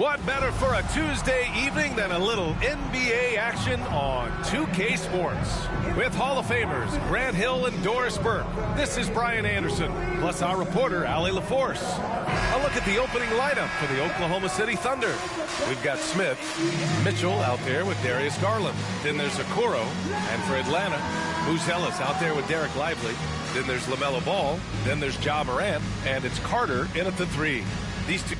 What better for a Tuesday evening than a little NBA action on 2K Sports? With Hall of Famers Grant Hill and Doris Burke, this is Brian Anderson, plus our reporter, Allie LaForce. A look at the opening lineup for the Oklahoma City Thunder. We've got Smith, Mitchell out there with Darius Garland. Then there's Okoro, and for Atlanta, Buzelis out there with Derek Lively. Then there's LaMelo Ball. Then there's Ja Morant, and it's Carter in at the 3. These two...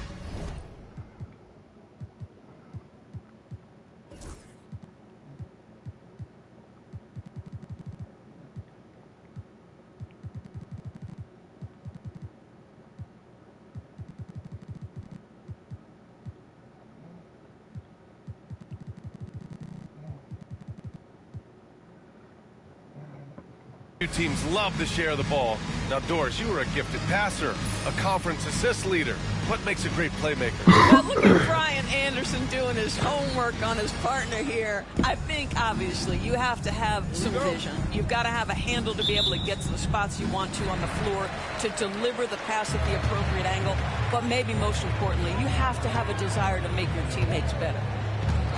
Two teams love to share the ball. Now, Doris, you were a gifted passer, a conference assist leader. What makes a great playmaker? Well, look at Brian Anderson doing his homework on his partner here. I think, obviously, you have to have some vision. You've got to have a handle to be able to get to the spots you want to on the floor, to deliver the pass at the appropriate angle. But maybe most importantly, you have to have a desire to make your teammates better.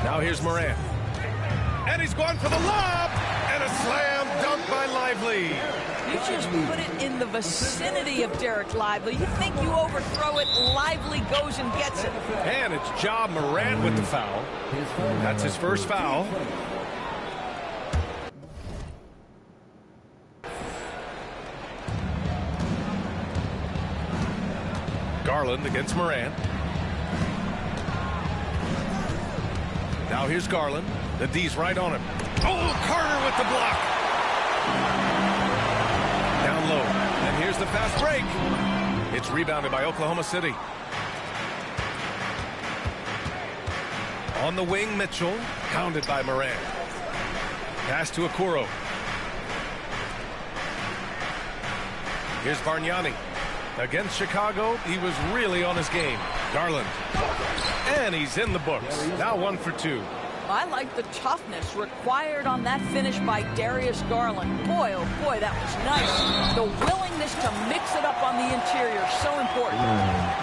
Now here's Morant. And he's going for the lob! And a slam dunk by Lively. You just put it in the vicinity of Derek Lively. You think you overthrow it, Lively goes and gets it. And it's Ja Morant with the foul. That's his first foul. Garland against Morant. Now here's Garland. The D's right on him. Oh, Carter with the block. Down low. And here's the fast break. It's rebounded by Oklahoma City. On the wing, Mitchell. Pounded by Morant. Pass to Okoro. Here's Bargnani. Against Chicago, he was really on his game. Garland. And he's in the books. Now 1 for 2. I like the toughness required on that finish by Darius Garland. Boy, oh boy, that was nice. The willingness to mix it up on the interior, so important.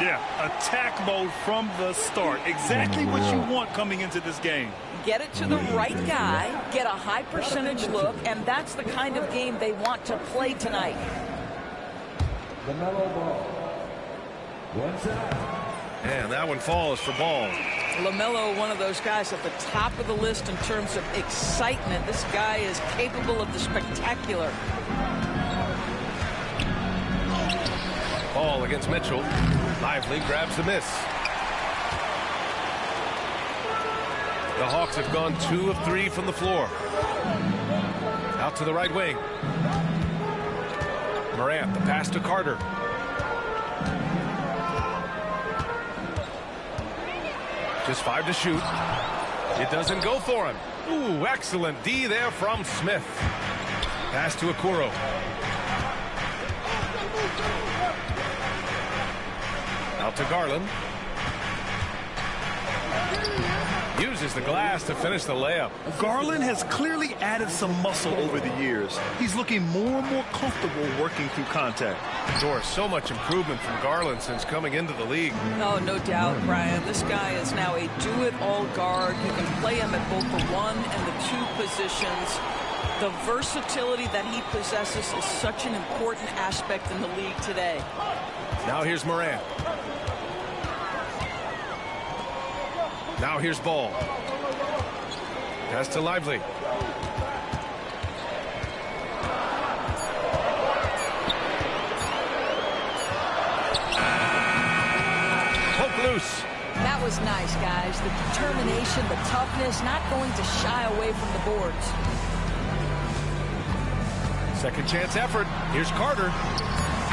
Yeah, attack mode from the start. Exactly what you want coming into this game. Get it to the right guy, get a high percentage look, and that's the kind of game they want to play tonight. LaMelo Ball. One side. And that one falls for Ball. LaMelo, one of those guys at the top of the list in terms of excitement. This guy is capable of the spectacular. Ball against Mitchell. Lively grabs the miss. The Hawks have gone 2 of 3 from the floor. Out to the right wing. Morant, the pass to Carter. Just 5 to shoot. It doesn't go for him. Ooh, excellent D there from Smith. Pass to Okoro. Out to Garland. Uses the glass to finish the layup. Garland has clearly added some muscle over the years. He's looking more and more comfortable working through contact. Doris, so much improvement from Garland since coming into the league. Oh, no doubt, Brian. This guy is now a do-it-all guard. You can play him at both the 1 and the 2 positions. The versatility that he possesses is such an important aspect in the league today. Now here's Morant. Now here's Ball. Pass to Lively. Poke loose. That was nice, guys. The determination, the toughness, not going to shy away from the boards. Second chance effort. Here's Carter.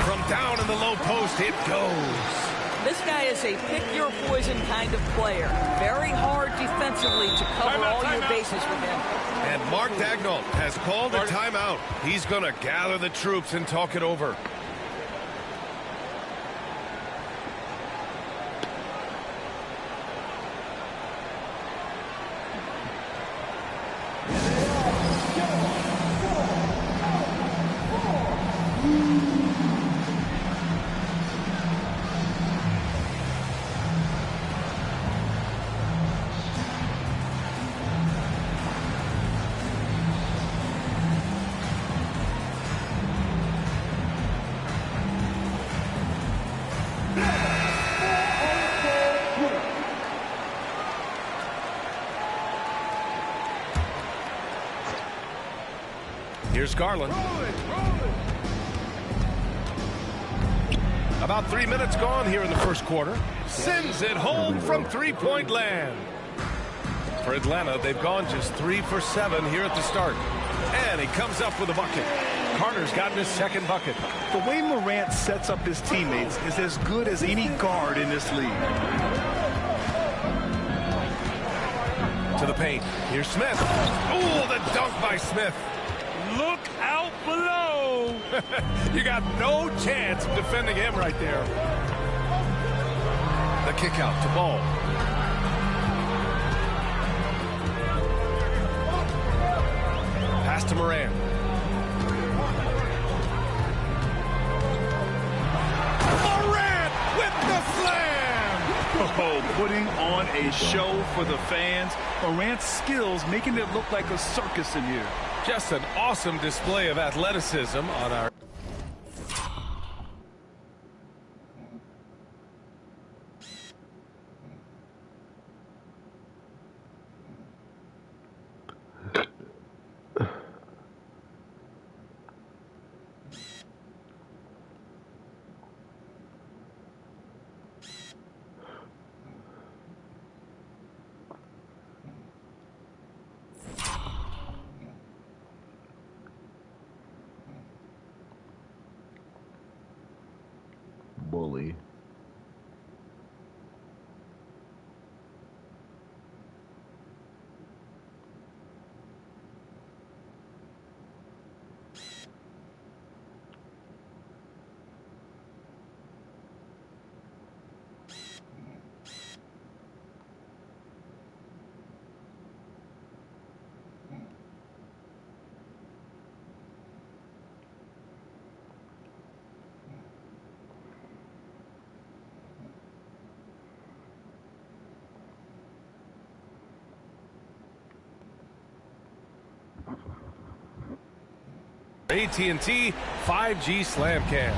From down in the low post, it goes. This guy is a pick-your-poison kind of player. Very hard defensively to cover all your bases with him. And Mark Daigneault has called a timeout. He's going to gather the troops and talk it over. Here's Garland. About 3 minutes gone here in the first quarter. Sends it home from three-point land. For Atlanta, they've gone just 3 for 7 here at the start. And he comes up with a bucket. Carter's gotten his second bucket. The way Morant sets up his teammates is as good as any guard in this league. To the paint. Here's Smith. Oh, the dunk by Smith. Look out below. You got no chance of defending him right there. The kick out to Ball. Pass to Morant. Morant with the slam! Oh, putting on a show for the fans. Morant's skills making it look like a circus in here. Just an awesome display of athleticism on our... Bully. AT&T 5G Slam Cam.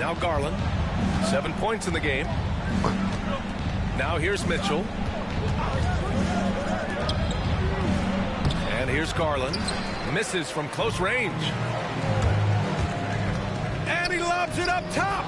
Now Garland. 7 points in the game. Now here's Mitchell. And here's Garland. Misses from close range. And he lobs it up top.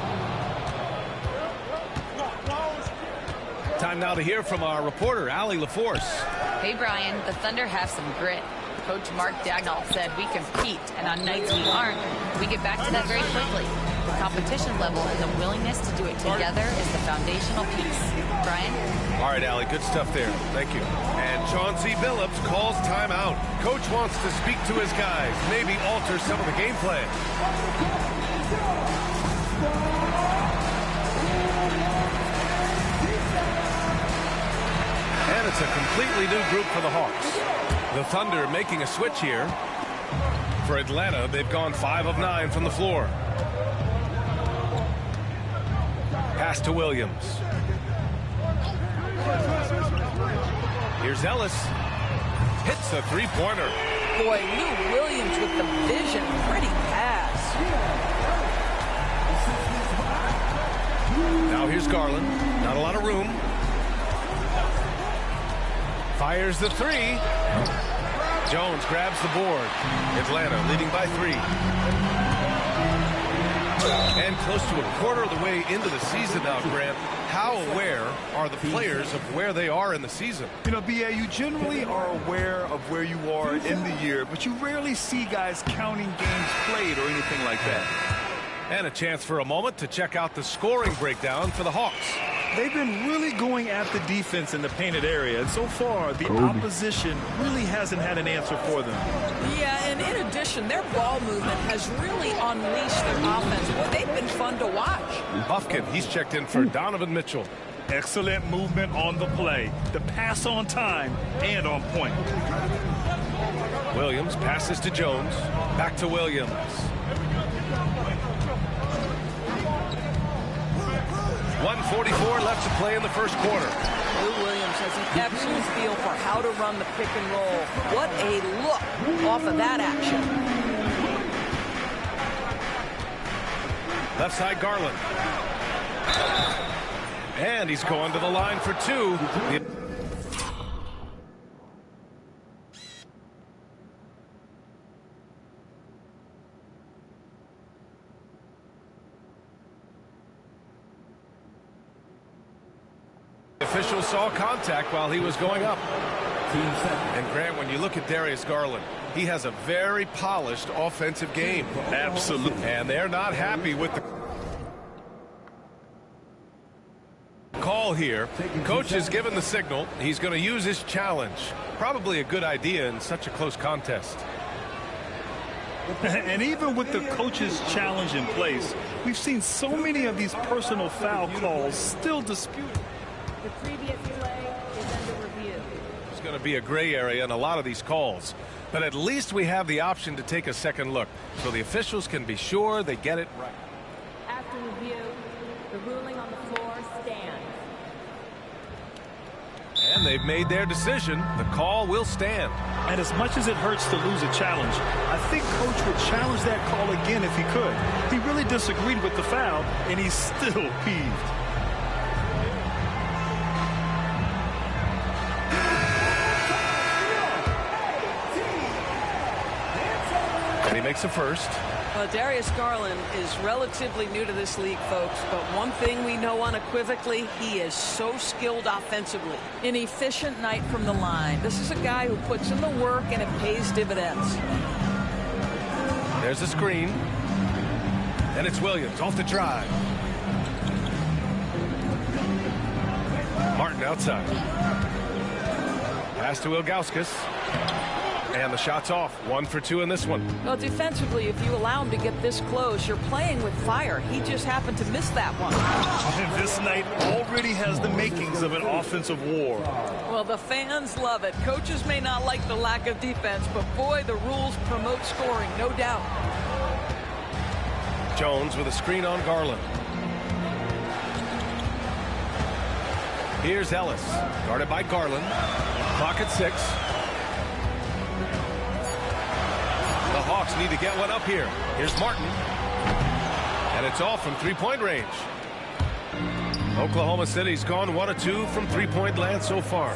Time now to hear from our reporter, Allie LaForce. Hey, Brian, the Thunder have some grit. Coach Mark Dagnall said we compete, and on nights we aren't, we get back to that very quickly. The competition level and the willingness to do it together is the foundational piece. Brian? All right, Allie, good stuff there. Thank you. And Chauncey Billups calls timeout. Coach wants to speak to his guys, maybe alter some of the game plan. And it's a completely new group for the Hawks. The Thunder making a switch here. For Atlanta, they've gone 5 of 9 from the floor. Pass to Williams. Here's Ellis. Hits a three-pointer. Boy, Lou Williams with the vision. Pretty pass. Now here's Garland. Not a lot of room. Fires the three. Jones grabs the board. Atlanta leading by 3. And close to a quarter of the way into the season now, Grant. How aware are the players of where they are in the season? You know, B.A., you generally are aware of where you are in the year, but you rarely see guys counting games played or anything like that. And a chance for a moment to check out the scoring breakdown for the Hawks. They've been really going at the defense in the painted area, and so far the opposition really hasn't had an answer for them. Yeah, and in addition, their ball movement has really unleashed their offense. Boy, they've been fun to watch. Buffkin, he's checked in for Donovan Mitchell. Excellent movement on the play. The pass on time and on point. Williams passes to Jones. Back to Williams. .144 left to play in the first quarter. Lou Williams has an excellent feel for how to run the pick and roll. What a look off of that action. Left side Garland. And he's going to the line for 2. official saw contact while he was going up. And Grant, when you look at Darius Garland, he has a very polished offensive game. Absolutely. And they're not happy with the call here. Coach has given the signal. He's going to use his challenge. Probably a good idea in such a close contest. And even with the coach's challenge in place, we've seen so many of these personal foul calls still disputed. The previous play is under review. There's going to be a gray area in a lot of these calls. But at least we have the option to take a second look, so the officials can be sure they get it right. After review, the ruling on the floor stands. And they've made their decision. The call will stand. And as much as it hurts to lose a challenge, I think Coach would challenge that call again if he could. He really disagreed with the foul, and he's still peeved. And he makes a first. Well, Darius Garland is relatively new to this league, folks, but one thing we know unequivocally, he is so skilled offensively. An efficient night from the line. This is a guy who puts in the work, and it pays dividends. There's a screen. And it's Williams off the drive. Martin outside. Pass to Ilgauskas. And the shot's off. 1 for 2 in this one. Well, defensively, if you allow him to get this close, you're playing with fire. He just happened to miss that one. And this night already has the makings of an offensive war. Well, the fans love it. Coaches may not like the lack of defense, but boy, the rules promote scoring, no doubt. Jones with a screen on Garland. Here's Ellis, guarded by Garland. Clock at 6. The Hawks need to get one up here. Here's Martin. And it's off from three-point range. Oklahoma City's gone 1 of 2 from three-point land so far.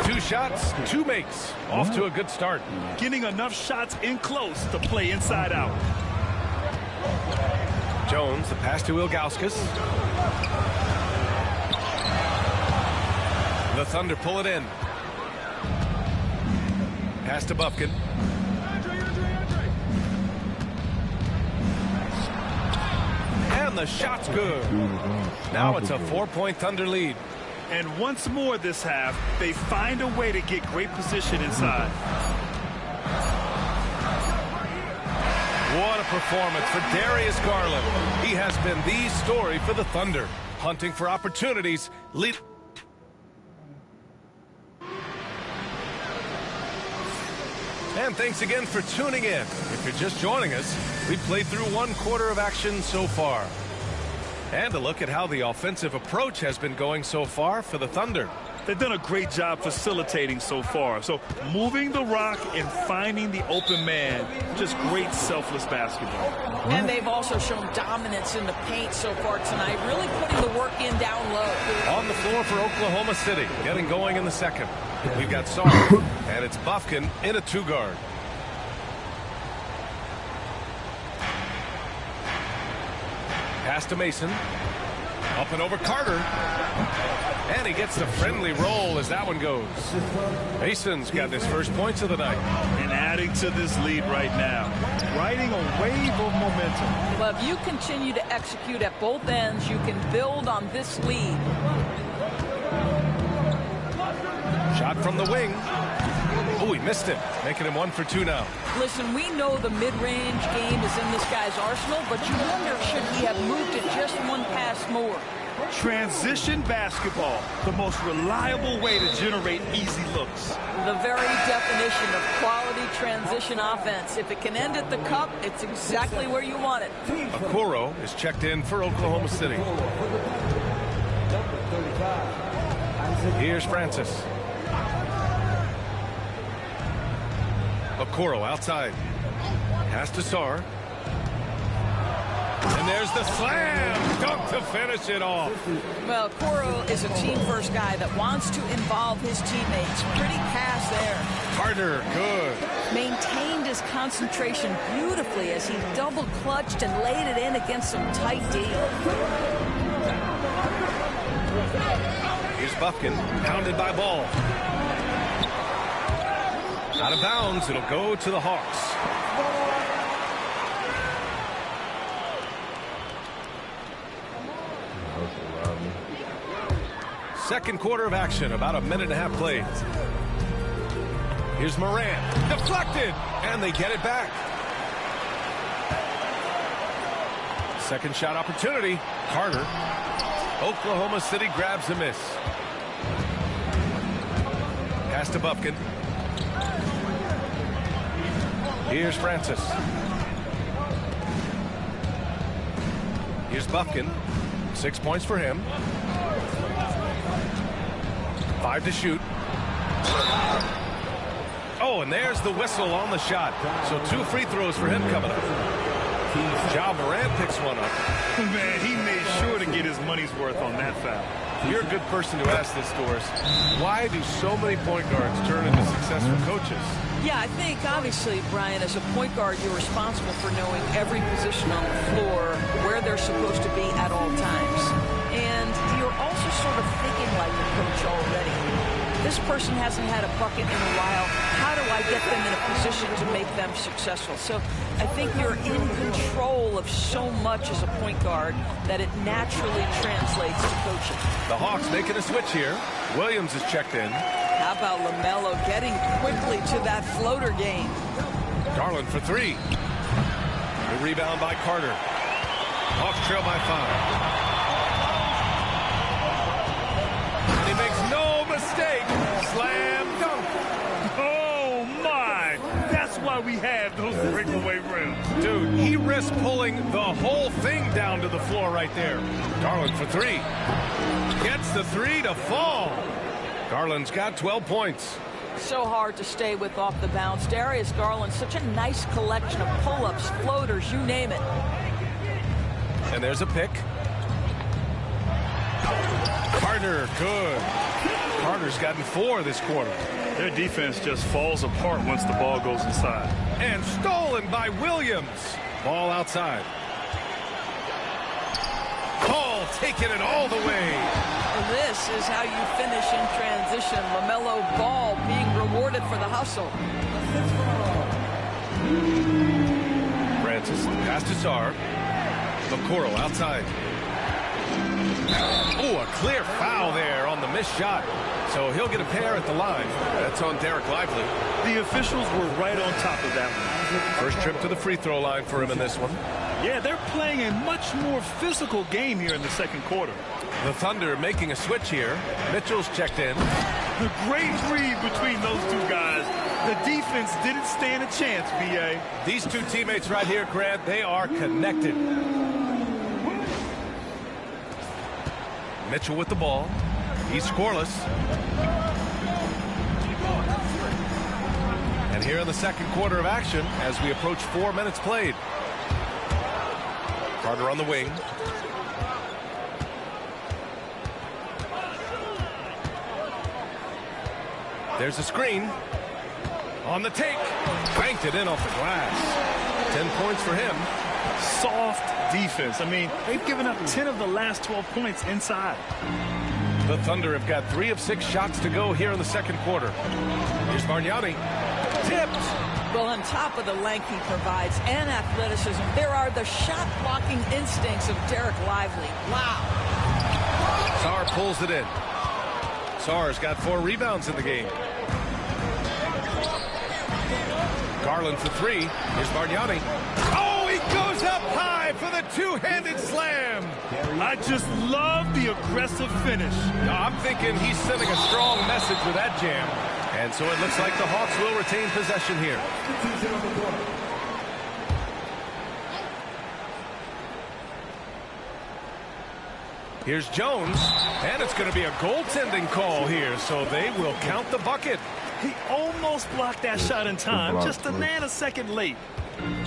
2 shots, 2 makes. Off to a good start. Getting enough shots in close to play inside out. Jones, the pass to Ilgauskas. The Thunder pull it in. Pass to Bufkin. And the shot's good. Now it's a 4-point Thunder lead. And once more this half, they find a way to get great position inside. What a performance for Darius Garland. He has been the story for the Thunder. Hunting for opportunities. Lead. And thanks again for tuning in. If you're just joining us, we've played through 1 quarter of action so far. And a look at how the offensive approach has been going so far for the Thunder. They've done a great job facilitating so far. So moving the rock and finding the open man, just great selfless basketball. And they've also shown dominance in the paint so far tonight, really putting the work in down low. On the floor for Oklahoma City, getting going in the second. We've got Sarr, and it's Bufkin in a 2-guard. Pass to Mason. Up and over Carter. And he gets the friendly roll as that one goes. Mason's got his first points of the night. And adding to this lead right now. Riding a wave of momentum. Well, if you continue to execute at both ends, you can build on this lead. Shot from the wing. Oh, he missed it. Making him 1 for 2 now. Listen, we know the mid-range game is in this guy's arsenal, but you wonder should he have moved it just 1 pass more. Transition basketball, the most reliable way to generate easy looks. The very definition of quality transition offense. If it can end at the cup, it's exactly where you want it. Okoro is checked in for Oklahoma City. Here's Francis. Okoro outside. Pass to Sarr. And there's the slam dunk to finish it off. Well, Okoro is a team-first guy that wants to involve his teammates. Pretty pass there. Carter, good. Maintained his concentration beautifully as he double-clutched and laid it in against some tight D. Here's Buffkin, pounded by Ball. Out of bounds, it'll go to the Hawks. Second quarter of action, about a minute and a half played. Here's Moran, deflected, and they get it back. Second shot opportunity, Carter. Oklahoma City grabs a miss. Pass to Buffkin. Here's Francis. Here's Buffkin. 6 points for him. 5 to shoot. Oh, and there's the whistle on the shot. So 2 free throws for him coming up. Ja Morant picks one up. Man, he made sure to get his money's worth on that foul. You're a good person to ask this, Doris. Why do so many point guards turn into successful coaches? Yeah, I think, obviously, Brian, as a point guard, you're responsible for knowing every position on the floor, where they're supposed to be at all times. And you're also sort of thinking like a coach already. This person hasn't had a bucket in a while. How do I get them in a position to make them successful? So I think you're in control of so much as a point guard that it naturally translates to coaching. The Hawks making a switch here. Williams is checked in. How about LaMelo getting quickly to that floater game? Garland for 3. The rebound by Carter. Hawks trail by 5. And he makes no mistake. Slam dunk. Oh, my. That's why we have those breakaway rims. Dude, he risked pulling the whole thing down to the floor right there. Garland for 3. Gets the 3 to fall. Garland's got 12 points. So hard to stay with off the bounce. Darius Garland, such a nice collection of pull-ups, floaters, you name it. And there's a pick. Carter, good. Carter's gotten 4 this quarter. Their defense just falls apart once the ball goes inside. And stolen by Williams. Ball outside. Paul taking it all the way. This is how you finish in transition. LaMelo Ball being rewarded for the hustle. Francis, pass to Sarr. Okoro outside. Oh, a clear foul there on the missed shot. So he'll get a pair at the line. That's on Derek Lively. The officials were right on top of that one. First trip to the free throw line for him in this one. Yeah, they're playing a much more physical game here in the second quarter. The Thunder making a switch here. Mitchell's checked in. The great read between those two guys. The defense didn't stand a chance, B.A. These two teammates right here, Grant, they are connected. Mitchell with the ball. He's scoreless. And here in the second quarter of action, as we approach 4 minutes played. Carter on the wing. There's a screen. On the take. Banked it in off the glass. 10 points for him. Soft defense. I mean, they've given up 10 of the last 12 points inside. The Thunder have got 3 of 6 shots to go here in the second quarter. Here's Bargnani. Tipped. Well, on top of the length he provides and athleticism, there are the shot-blocking instincts of Derek Lively. Wow. Sarr pulls it in. Sarr's got 4 rebounds in the game. Garland for 3. Here's Bargnani. Oh, he goes up high for the two-handed slam. I just love the aggressive finish. I'm thinking he's sending a strong message with that jam. And so it looks like the Hawks will retain possession here. Here's Jones, and it's going to be a goaltending call here, so they will count the bucket. He almost blocked that shot in time, just a nanosecond late.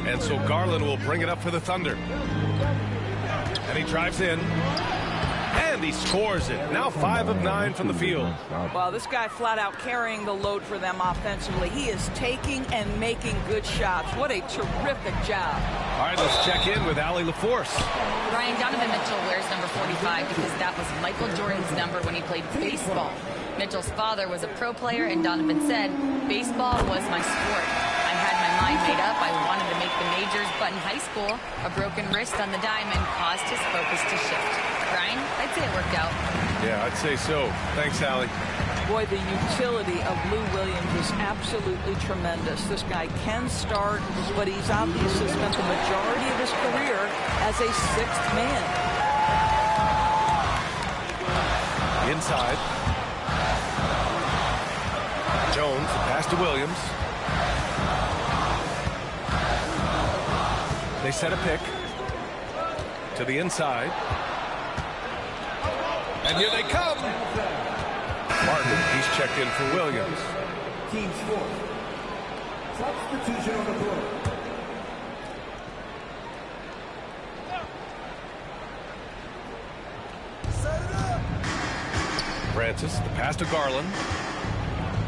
And so Garland will bring it up for the Thunder. And he drives in. And And he scores it. Now 5 of 9 from the field. Well, this guy flat out carrying the load for them offensively. He is taking and making good shots. What a terrific job. All right, let's check in with Allie LaForce. Ryan, Donovan Mitchell wears number 45 because that was Michael Jordan's number when he played baseball. Mitchell's father was a pro player, and Donovan said, "Baseball was my sport. I had my mind made up. I wanted to make the majors, but in high school, a broken wrist on the diamond caused his focus to shift." Ryan, I'd say it worked out. Yeah, I'd say so. Thanks, Allie. Boy, the utility of Lou Williams is absolutely tremendous. This guy can start, but he's obviously spent the majority of his career as a sixth man. Inside. Jones, pass to Williams. They set a pick to the inside. And here they come. Martin, he's checked in for Williams. Team score. Substitution on the floor. Francis, the pass to Garland.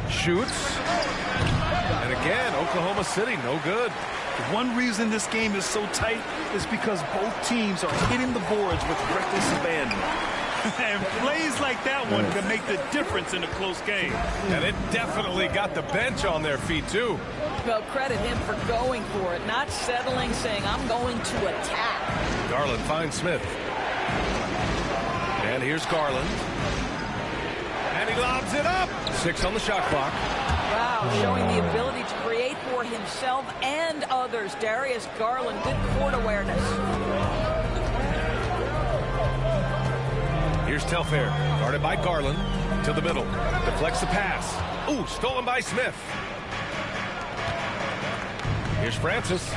Shoots. And again, Oklahoma City, no good. One reason this game is so tight is because both teams are hitting the boards with reckless abandon. And plays like that one can make the difference in a close game. And it definitely got the bench on their feet, too. Well, credit him for going for it, not settling, saying, "I'm going to attack." Garland finds Smith. And here's Garland. And he lobs it up. 6 on the shot clock. Wow, showing the ability to create for himself and others. Darius Garland, good court awareness. Here's Telfair, guarded by Garland, to the middle. Deflects the pass. Ooh, stolen by Smith. Here's Francis.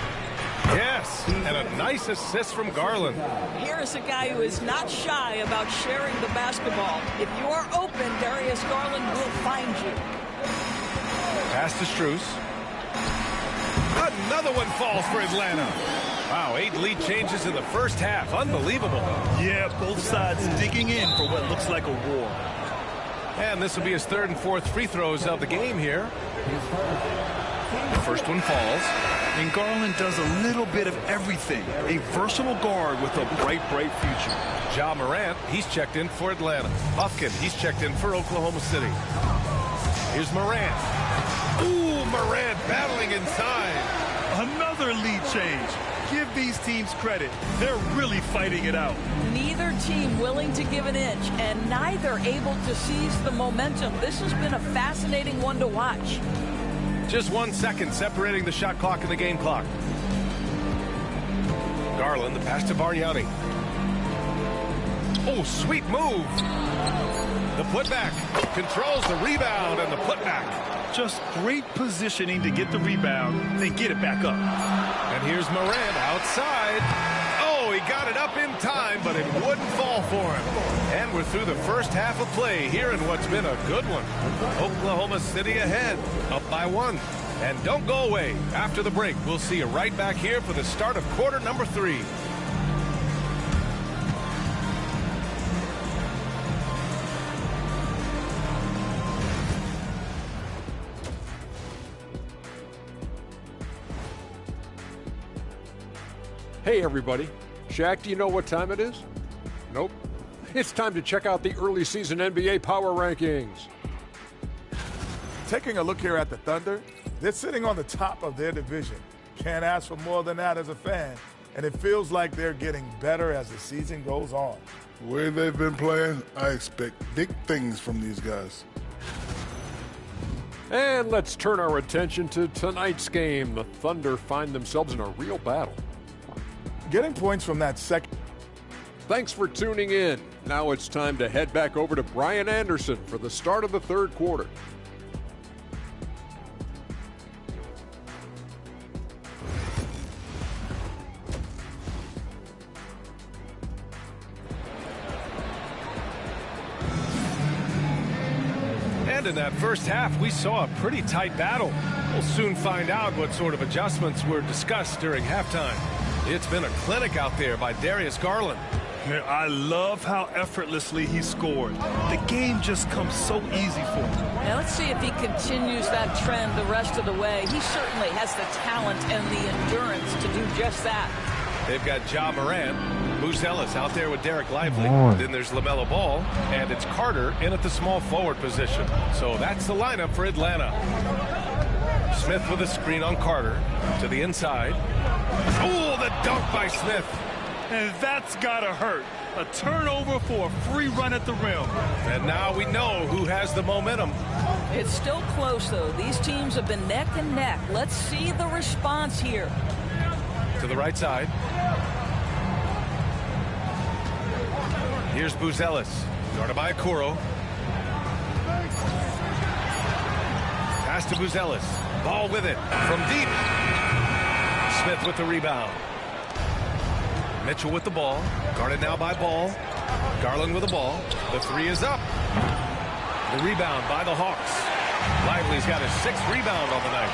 Yes, and a nice assist from Garland. Here is a guy who is not shy about sharing the basketball. If you are open, Darius Garland will find you. Pass to Strus. Another one falls for Atlanta. Wow, 8 lead changes in the first half. Unbelievable. Yeah, both sides digging in for what looks like a war. And this will be his 3rd and 4th free throws of the game here. The first one falls. And Garland does a little bit of everything. A versatile guard with a bright, bright future. Ja Morant, he's checked in for Atlanta. Buffkin, he's checked in for Oklahoma City. Here's Morant. Ooh, Morant battling inside. Another lead change. Give these teams credit. They're really fighting it out. Neither team willing to give an inch, and neither able to seize the momentum. This has been a fascinating one to watch. Just 1 second separating the shot clock and the game clock. Garland, the pass to Bargnani. Oh, sweet move. The putback. Controls the rebound and the putback. Just great positioning to get the rebound, then get it back up. And here's Morant outside. Oh, he got it up in time, but it wouldn't fall for him. And we're through the first half of play here in what's been a good one. Oklahoma City ahead, up by 1. And don't go away. After the break, we'll see you right back here for the start of quarter number 3. Hey everybody, Shaq, do you know what time it is? Nope. It's time to check out the early season NBA Power Rankings. Taking a look here at the Thunder, they're sitting on the top of their division. Can't ask for more than that as a fan, and it feels like they're getting better as the season goes on. The way they've been playing, I expect big things from these guys. And let's turn our attention to tonight's game. The Thunder find themselves in a real battle. Getting points from that second. Thanks for tuning in. Now it's time to head back over to Brian Anderson for the start of the 3rd quarter. And in that first half, we saw a pretty tight battle. We'll soon find out what sort of adjustments were discussed during halftime. It's been a clinic out there by Darius Garland. I love how effortlessly he scored. The game just comes so easy for him. Now let's see if he continues that trend the rest of the way. He certainly has the talent and the endurance to do just that. They've got Ja Morant, Moose Ellis out there with Derek Lively. Then there's LaMelo Ball, and it's Carter in at the small forward position. So that's the lineup for Atlanta. Smith with a screen on Carter to the inside. Oh, the dunk by Smith. And that's gotta hurt. A turnover for a free run at the rim. And now we know who has the momentum. It's still close, though. These teams have been neck and neck. Let's see the response here. To the right side. Here's Moose Ellis, guarded by Okoro. Pass to Moose Ellis. Ball with it from deep. Smith with the rebound. Mitchell with the ball. Guarded now by Ball. Garland with the ball. The three is up. The rebound by the Hawks. Lively's got his 6th rebound on the night.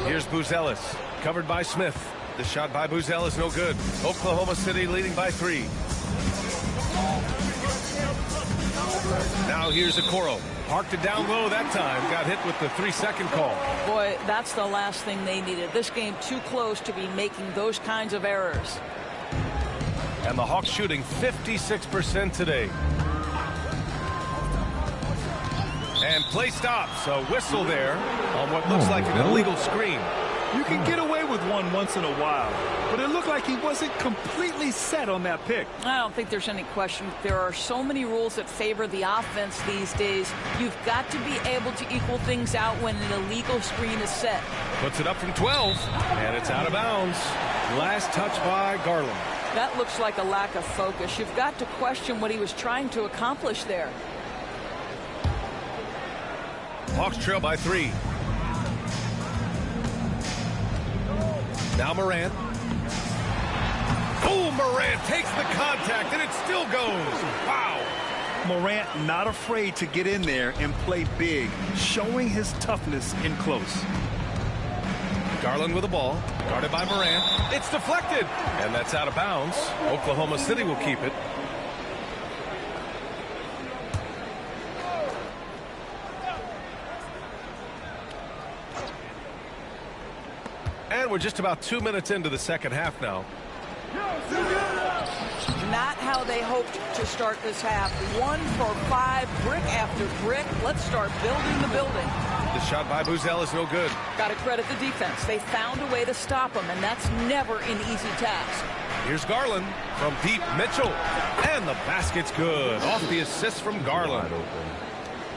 Here's Moose Ellis, covered by Smith. The shot by Moose Ellis, no good. Oklahoma City leading by 3. Now here's Okoro. Parked it down low that time. Got hit with the 3-second call. Boy, that's the last thing they needed. This game too close to be making those kinds of errors. And the Hawks shooting 56% today. And play stops. A whistle there on what looks like an illegal screen. You can get away with one once in a while, but it looked like he wasn't completely set on that pick. I don't think there's any question. There are so many rules that favor the offense these days. You've got to be able to equal things out when an illegal screen is set. Puts it up from 12, and it's out of bounds. Last touch by Garland. That looks like a lack of focus. You've got to question what he was trying to accomplish there. Hawks trail by 3. Now Morant. Oh, Morant takes the contact, and it still goes. Wow. Morant not afraid to get in there and play big, showing his toughness in close. Garland with the ball, guarded by Morant. It's deflected, and that's out of bounds. Oklahoma City will keep it. And we're just about 2 minutes into the second half now. Not how they hoped to start this half. 1 for 5, brick after brick. Let's start building the building. The shot by Buzel is no good. Got to credit the defense. They found a way to stop him, and that's never an easy task. Here's Garland from deep. Mitchell. And the basket's good. Off the assist from Garland.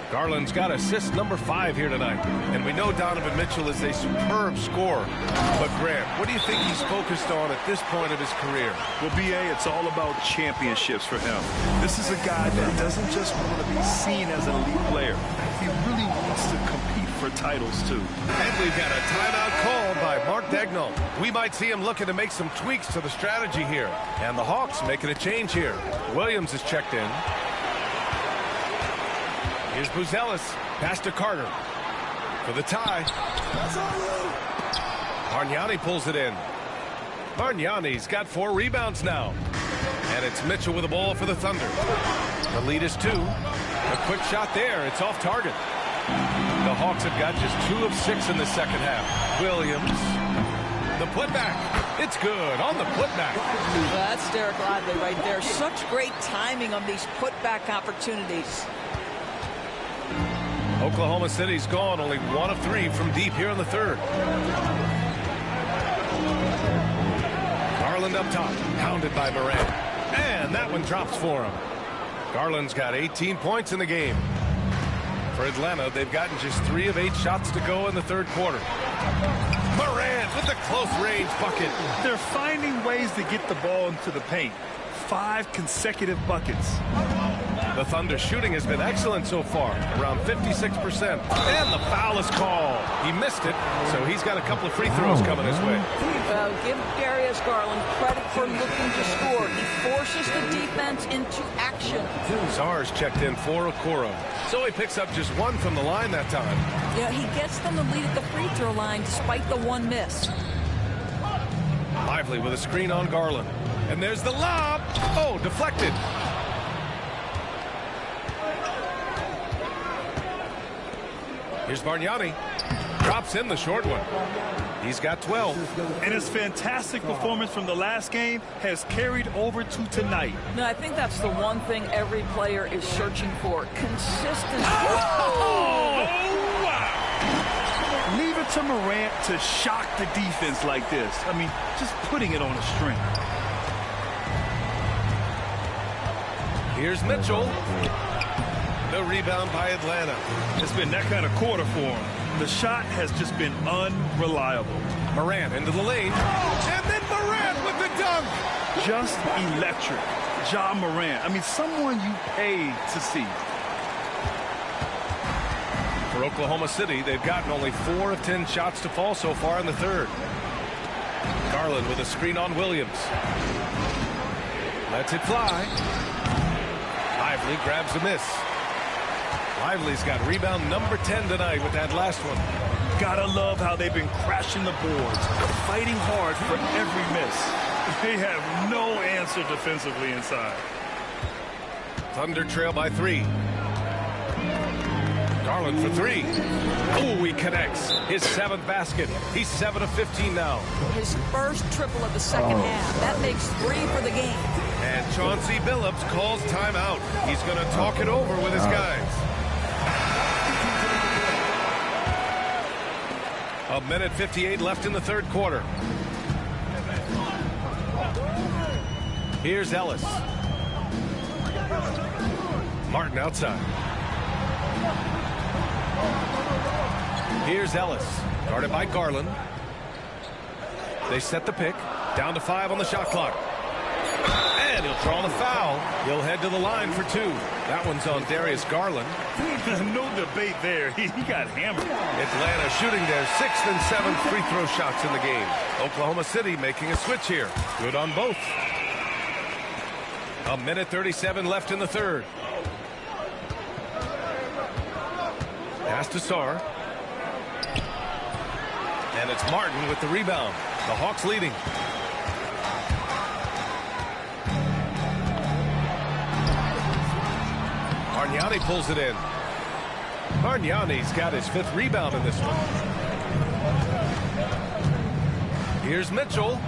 Garland's got assist number 5 here tonight. And we know Donovan Mitchell is a superb scorer. But Grant, what do you think he's focused on at this point of his career? Well, B.A., it's all about championships for him. This is a guy that doesn't just want to be seen as an elite player. He really wants to compete for titles, too. And we've got a timeout called by Mark Daigneault. We might see him looking to make some tweaks to the strategy here. And the Hawks making a change here. Williams is checked in. Here's Buzelis, pass to Carter for the tie. Bargnani pulls it in. Bargnani's got 4 rebounds now. And it's Mitchell with the ball for the Thunder. The lead is 2. A quick shot there. It's off target. The Hawks have got just 2 of 6 in the second half. Williams, the putback. It's good on the putback. That's Derek Lively right there. Such great timing on these putback opportunities. Oklahoma City's gone only 1 of 3 from deep here in the third. Garland up top, pounded by Morant. And that one drops for him. Garland's got 18 points in the game. For Atlanta, they've gotten just 3 of 8 shots to go in the third quarter. Morant with the close range bucket. They're finding ways to get the ball into the paint. 5 consecutive buckets. The Thunder shooting has been excellent so far, around 56%. And the foul is called. He missed it, so he's got a couple of free throws coming his way. Give Darius Garland credit for looking to score. He forces the defense into action. Czar's checked in for Okoro. So he picks up just 1 from the line that time. Yeah, he gets them the lead at the free throw line despite the 1 miss. Lively with a screen on Garland. And there's the lob. Oh, deflected. Here's Bargnani. Drops in the short one. He's got 12. And his fantastic performance from the last game has carried over to tonight. No, I think that's the one thing every player is searching for. Consistency. Oh, wow. Leave it to Morant to shock the defense like this. I mean, just putting it on a string. Here's Mitchell. The rebound by Atlanta. It's been that kind of quarter for him. The shot has just been unreliable. Morant into the lane. And then Morant with the dunk. Just electric. Ja Morant. I mean, someone you paid to see. For Oklahoma City, they've gotten only 4 of 10 shots to fall so far in the third. Garland with a screen on Williams. Lets it fly. Lively grabs a miss. Lively's got rebound number 10 tonight with that last one. Gotta love how they've been crashing the boards, fighting hard for every miss. They have no answer defensively inside. Thunder trail by 3. Garland for 3. Oh, he connects. His 7th basket. He's 7 of 15 now. His first triple of the second half. That makes 3 for the game. And Chauncey Billups calls timeout. He's going to talk it over with his guys. A minute 58 left in the third quarter. Here's Ellis. Martin outside. Here's Ellis, guarded by Garland. They set the pick. Down to 5 on the shot clock. And he'll draw the foul. He'll head to the line for 2. That one's on Darius Garland. No debate there. He got hammered. Atlanta shooting their 6th and 7th free throw shots in the game. Oklahoma City making a switch here. Good on both. A minute 37 left in the third. Pass to Sarr. And it's Martin with the rebound. The Hawks leading. Bargnani pulls it in. Bargnani's got his 5th rebound in this one. Here's Mitchell.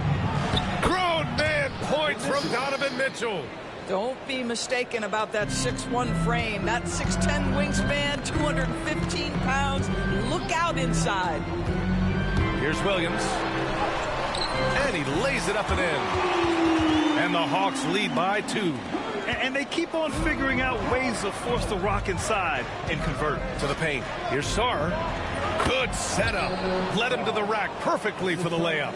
Grown man points from Donovan Mitchell. Don't be mistaken about that 6'1" frame. That 6'10" wingspan, 215 pounds. Look out inside. Here's Williams. And he lays it up and in. And the Hawks lead by 2. And they keep on figuring out ways to force the rock inside and convert. To the paint. Here's Sarr. Good setup. Led him to the rack perfectly for the layup.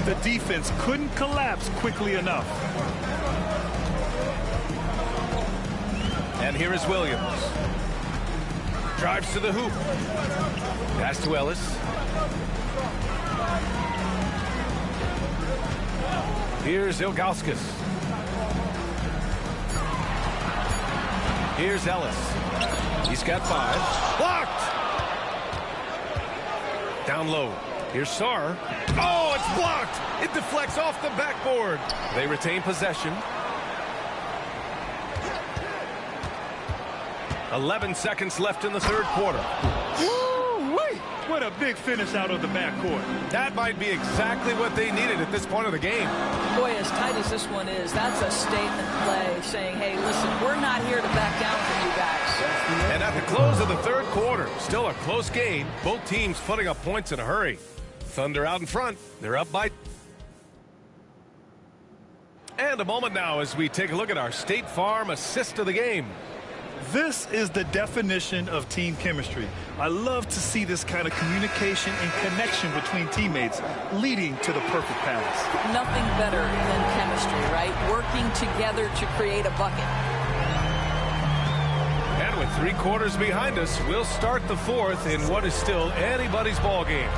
The defense couldn't collapse quickly enough. And here is Williams. Drives to the hoop. Pass to Ellis. Here's Ilgauskas. Here's Ellis. He's got 5. Blocked! Down low. Here's Sarr. Oh, it's blocked! It deflects off the backboard. They retain possession. 11 seconds left in the third quarter. Woo-wee! What a big finish out of the backcourt. That might be exactly what they needed at this point of the game. Boy, as tight as this one is, that's a statement play saying, hey, listen, we're not here to back down from you guys. And at the close of the third quarter, still a close game. Both teams putting up points in a hurry. Thunder out in front. They're up by... And a moment now as we take a look at our State Farm assist of the game. This is the definition of team chemistry. I love to see this kind of communication and connection between teammates leading to the perfect pass. Nothing better than chemistry, right? Working together to create a bucket. And with 3 quarters behind us, we'll start the fourth in what is still anybody's ball game.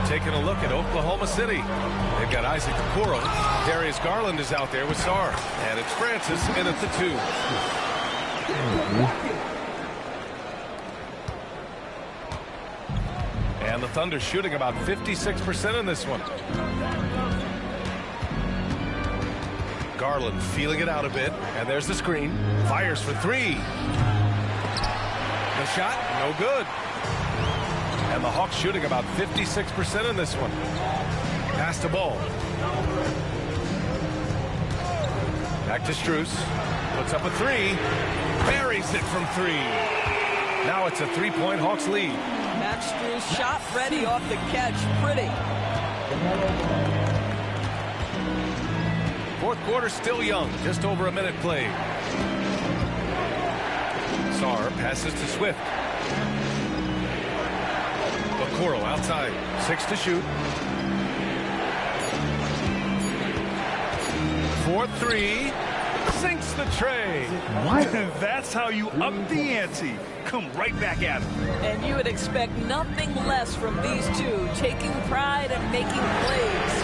Taking a look at Oklahoma City. They've got Isaac Okoro. Darius Garland is out there with Sarr. And it's Francis in at the 2. And the Thunder shooting about 56% in this one. Garland feeling it out a bit, and there's the screen. Fires for three. The shot, no good. And the Hawks shooting about 56% in this one. Pass the ball. Back to Strus. Puts up a three. Buries it from three. Now it's a three-point Hawks lead. Max Strus shot ready off the catch. Pretty. Fourth quarter still young. Just over a minute played. Sarr passes to Swift. Okoro outside. 6 to shoot. 4-3. Sinks the tray. What? That's how you up the ante. Come right back at him. And you would expect nothing less from these two, taking pride and making plays.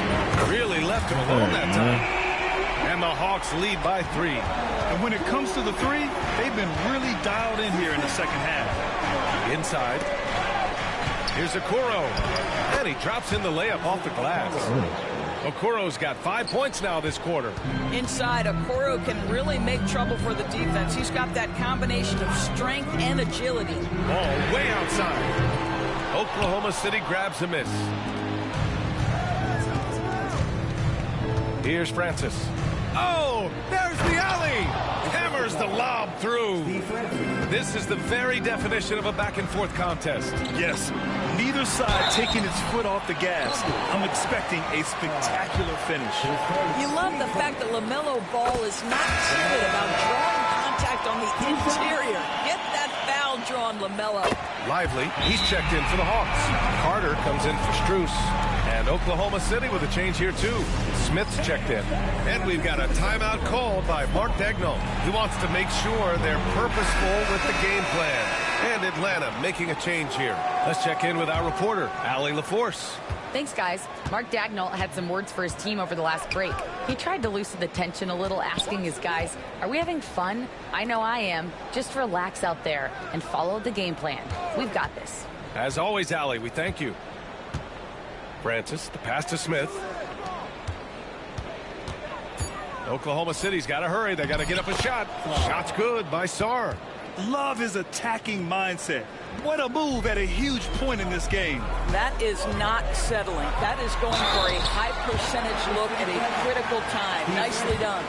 Really left him alone that time. And the Hawks lead by 3. And when it comes to the three, they've been really dialed in here in the second half. Inside. Here's Okoro. And he drops in the layup off the glass. Okoro's got 5 points now this quarter. Inside, Okoro can really make trouble for the defense. He's got that combination of strength and agility. Ball way outside. Oklahoma City grabs a miss. Here's Francis. Oh, there's the alley. Hammers the lob through. This is the very definition of a back-and-forth contest. Yes, neither side taking its foot off the gas. I'm expecting a spectacular finish. You love the fact that LaMelo Ball is not timid about drawing contact on the interior. Get that foul drawn, LaMelo. Lively, he's checked in for the Hawks. Carter comes in for Strus. And Oklahoma City with a change here, too. Smith's checked in. And we've got a timeout called by Mark Daigneault. He wants to make sure they're purposeful with the game plan. And Atlanta making a change here. Let's check in with our reporter, Allie LaForce. Thanks, guys. Mark Daigneault had some words for his team over the last break. He tried to loosen the tension a little, asking his guys, are we having fun? I know I am. Just relax out there and follow the game plan. We've got this. As always, Allie, we thank you. Francis, the pass to Smith. Oklahoma City's got to hurry. They got to get up a shot. Shot's good by Sarr. Love his attacking mindset. What a move at a huge point in this game. That is not settling. That is going for a high percentage look at a critical time. Nicely done.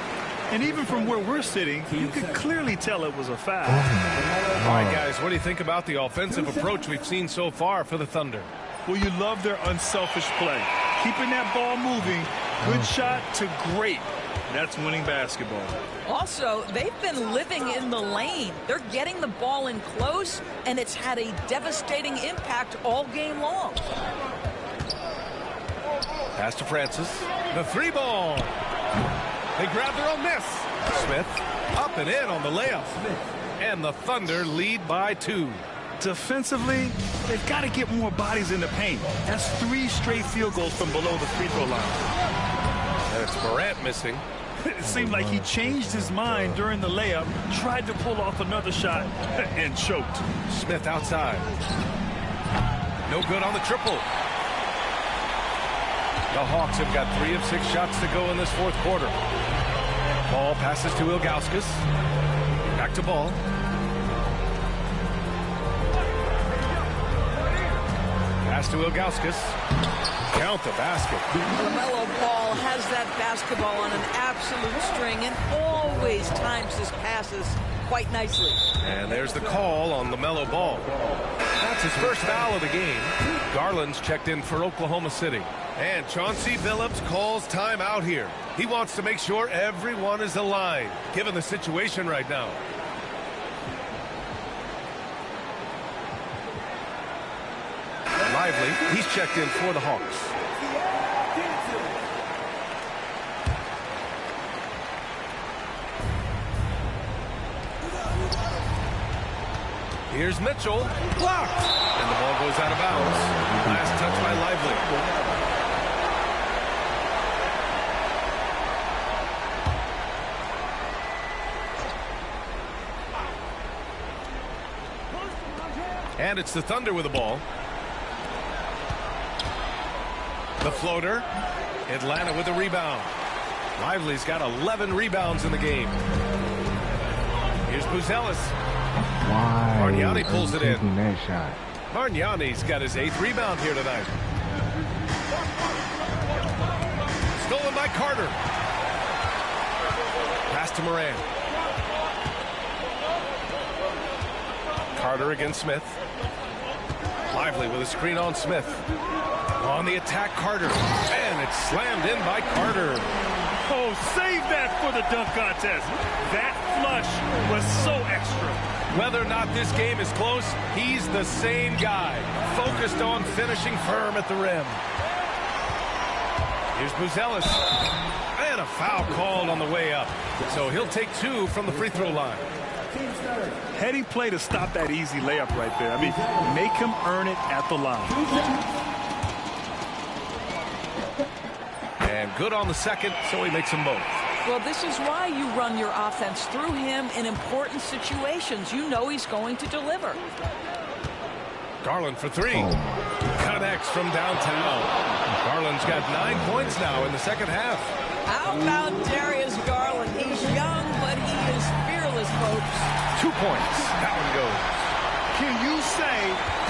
And even from where we're sitting, you could clearly tell it was a foul. All right, guys, what do you think about the offensive approach we've seen so far for the Thunder? Well, you love their unselfish play. Keeping that ball moving, good shot to great. That's winning basketball. Also, they've been living in the lane. They're getting the ball in close, and it's had a devastating impact all game long. Pass to Francis. The three ball. They grab their own miss. Smith up and in on the layup. And the Thunder lead by 2. Defensively, they've got to get more bodies in the paint. That's 3 straight field goals from below the free throw line. And it's Morant missing. It seemed like he changed his mind during the layup, tried to pull off another shot, and choked. Smith outside. No good on the triple. The Hawks have got 3 of 6 shots to go in this fourth quarter. Ball passes to Ilgauskas. Back to Ball. Pass to Ilgauskas. Count the basket. LaMelo Ball has that basketball on an absolute string and always times his passes quite nicely. And there's the call on LaMelo Ball. That's his first foul of the game. Garland's checked in for Oklahoma City. And Chauncey Billups calls time out here. He wants to make sure everyone is aligned, given the situation right now. Lively, he's checked in for the Hawks. Here's Mitchell, blocked, and the ball goes out of bounds. Last touch by Lively. And it's the Thunder with the ball. The floater. Atlanta with the rebound. Lively's got 11 rebounds in the game. Here's Buzelis. Margnani pulls it in. That shot. Margnani's got his 8th rebound here tonight. Stolen by Carter. Pass to Moran. Carter against Smith. Lively with a screen on Smith. On the attack, Carter. And it's slammed in by Carter. Oh, save that for the dunk contest. That flush was so extra. Whether or not this game is close, he's the same guy, focused on finishing firm at the rim. Here's Buzelis. And a foul called on the way up. So he'll take 2 from the free throw line. Heady play to stop that easy layup right there. I mean, make him earn it at the line. And good on the second, so he makes them both. Well, this is why you run your offense through him in important situations. You know he's going to deliver. Garland for 3. Connects from downtown. Garland's got 9 points now in the second half. How about Darius Garland? He's young, but he is fearless, folks. 2 points. That one goes. Can you say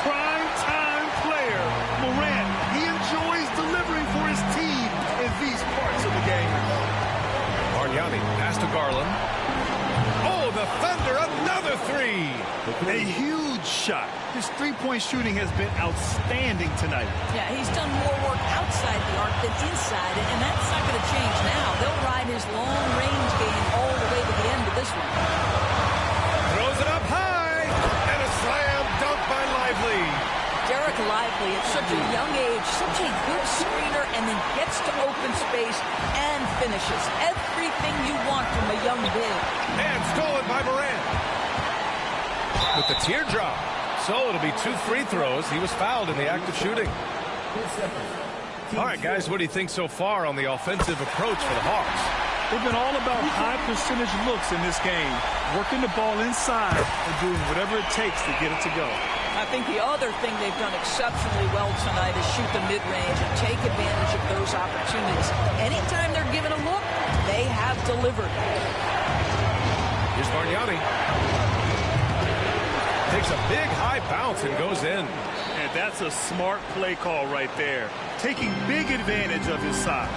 prime-time player Moran? He enjoys delivering for his team in these parts of the game. Margnani pass to Garland. Oh, the Thunder, another 3. A huge shot. His three-point shooting has been outstanding tonight. Yeah, he's done more work outside the arc than inside it, and that's not going to change now. They'll ride his long-range game all the way to the end of this one. Throws it up high, and a slam dunk by Lively. Derek Lively, at such a young age, such a good screener, and then gets to open space and finishes. Everything you want from a young big. And stolen by Moran. With the teardrop. So it'll be 2 free throws. He was fouled in the act of shooting. All right, guys, what do you think so far on the offensive approach for the Hawks? They've been all about high percentage looks in this game, working the ball inside and doing whatever it takes to get it to go. I think the other thing they've done exceptionally well tonight is shoot the mid-range and take advantage of those opportunities. Anytime they're given a look, they have delivered. Here's Margnani. Takes a big high bounce and goes in. And that's a smart play call right there. Taking big advantage of his size.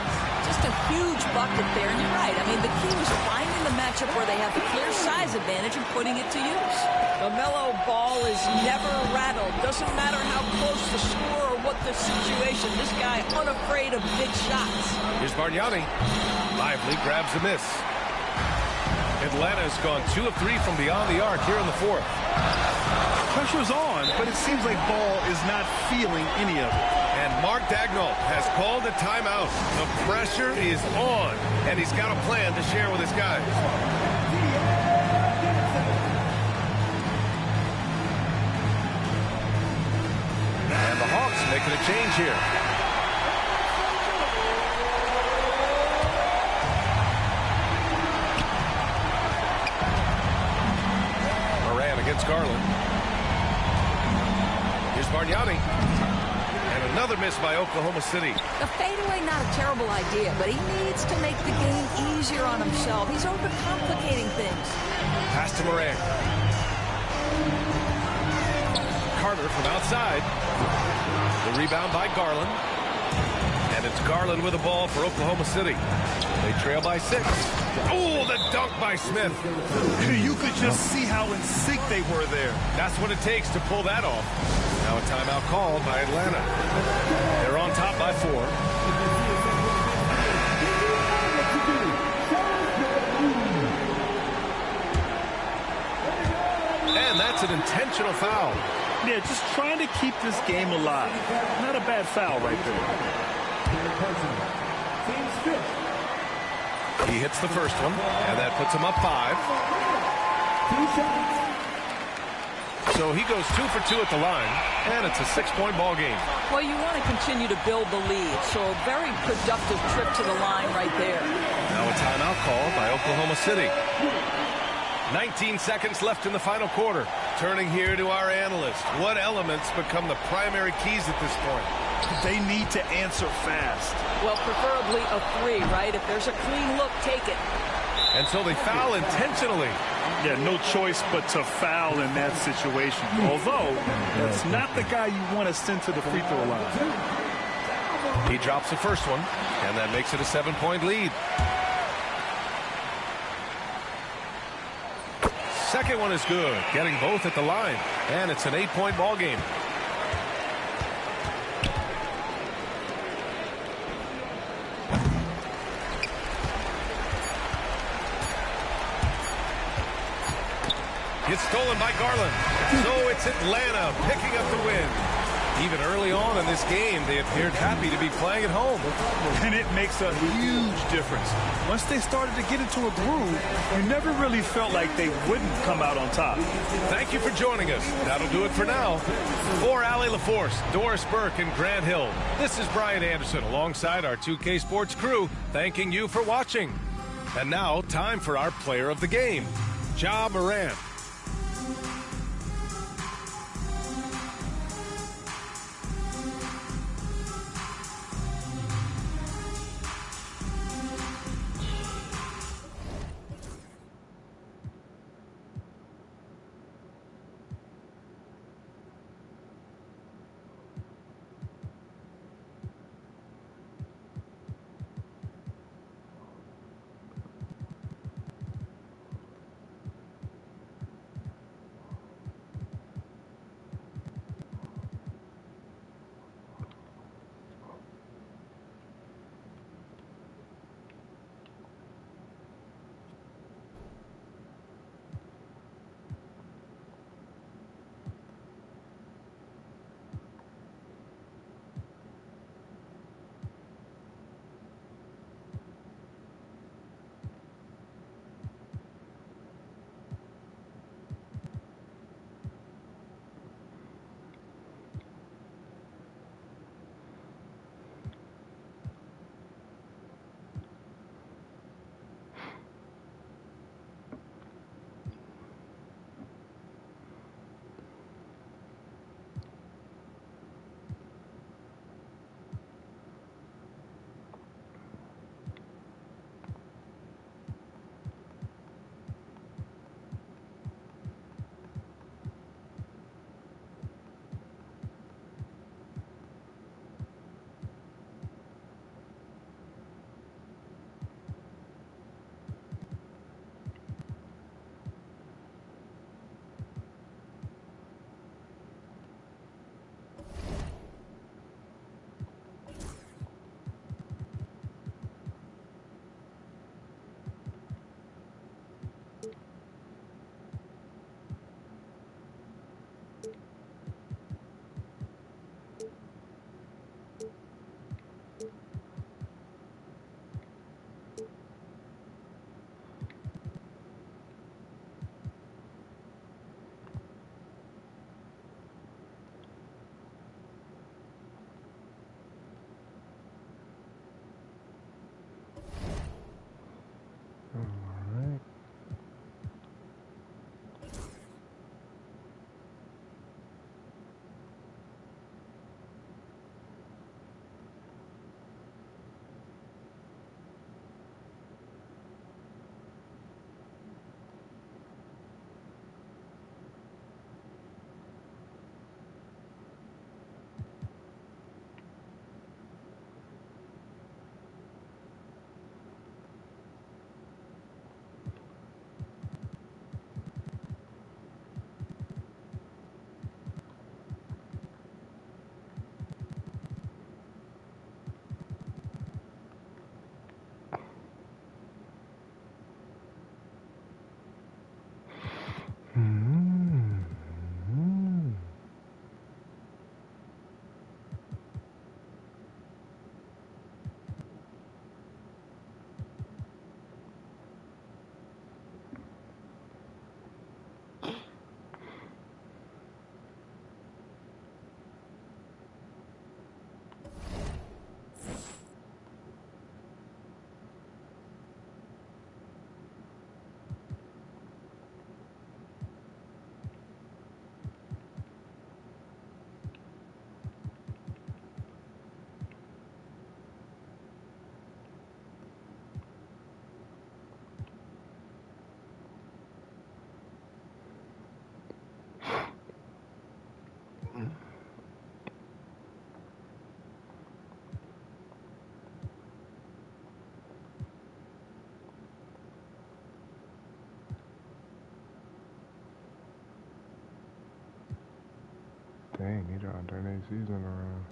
Just a huge bucket there, and you're right. I mean, the key was finding the matchup where they have the clear size advantage and putting it to use. LaMelo Ball is never rattled. Doesn't matter how close the score or what the situation. This guy unafraid of big shots. Here's Margnani. Lively grabs a miss. Atlanta's gone 2 of 3 from beyond the arc here in the 4th. Pressure's on, but it seems like Ball is not feeling any of it. And Mark Daigneault has called a timeout. The pressure is on, and he's got a plan to share with his guys. And the Hawks making a change here. Moran against Garland. Here's Margnani. And another miss by Oklahoma City. The fadeaway, not a terrible idea, but he needs to make the game easier on himself. He's overcomplicating things. Pass to Moran. Carter from outside. The rebound by Garland. And it's Garland with the ball for Oklahoma City. They trail by 6. Oh, the dunk by Smith. You could just see how in sync they were there. That's what it takes to pull that off. Now a timeout called by Atlanta. They're on top by 4. And that's an intentional foul. Yeah, just trying to keep this game alive. Not a bad foul right there. He hits the first one, and that puts him up 5. So he goes 2 for 2 at the line, and it's a 6-point ball game. Well, you want to continue to build the lead, so a very productive trip to the line right there. Now a timeout called by Oklahoma City. 19 seconds left in the final quarter. Turning here to our analyst. What elements become the primary keys at this point? They need to answer fast. Well, preferably a 3, right? If there's a clean look, take it. And so they foul intentionally. Yeah, no choice but to foul in that situation. Although, that's not the guy you want to send to the free throw line. He drops the first one, and that makes it a 7-point lead. Second one is good, getting both at the line, and it's an 8-point ball game. It's stolen by Garland. So it's Atlanta picking up the win. Even early on in this game, they appeared happy to be playing at home. And it makes a huge difference. Once they started to get into a groove, you never really felt like they wouldn't come out on top. Thank you for joining us. That'll do it for now. For Allie LaForce, Doris Burke, and Grant Hill, this is Brian Anderson alongside our 2K Sports crew, thanking you for watching. And now, time for our player of the game, Ja Morant. Dang, he trying to turn their season around.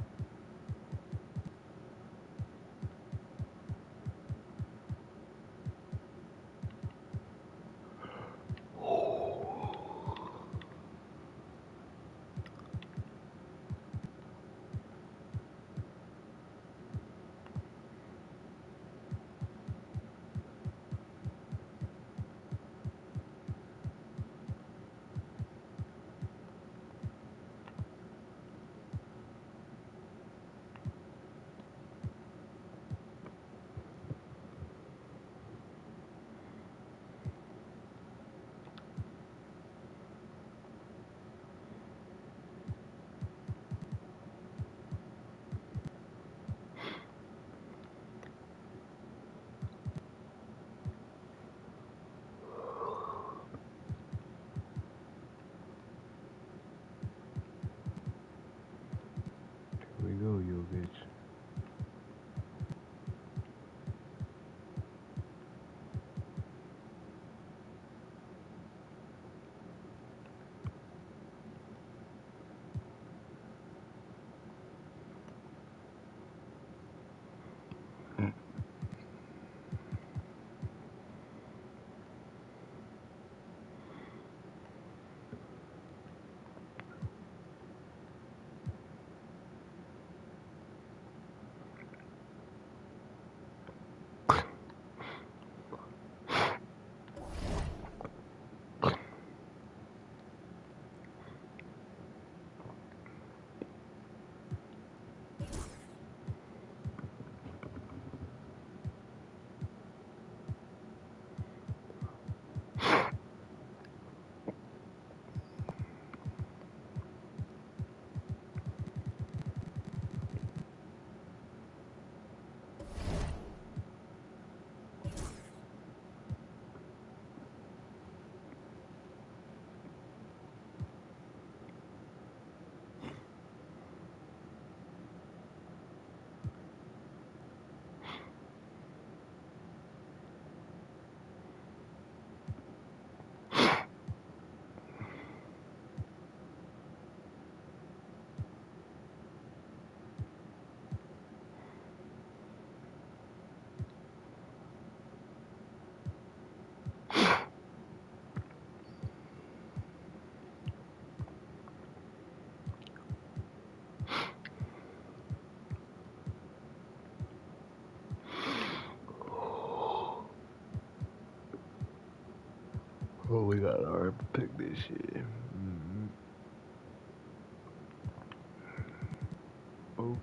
Here we go, you bitch. Oh, we got our pick this shit. Oh.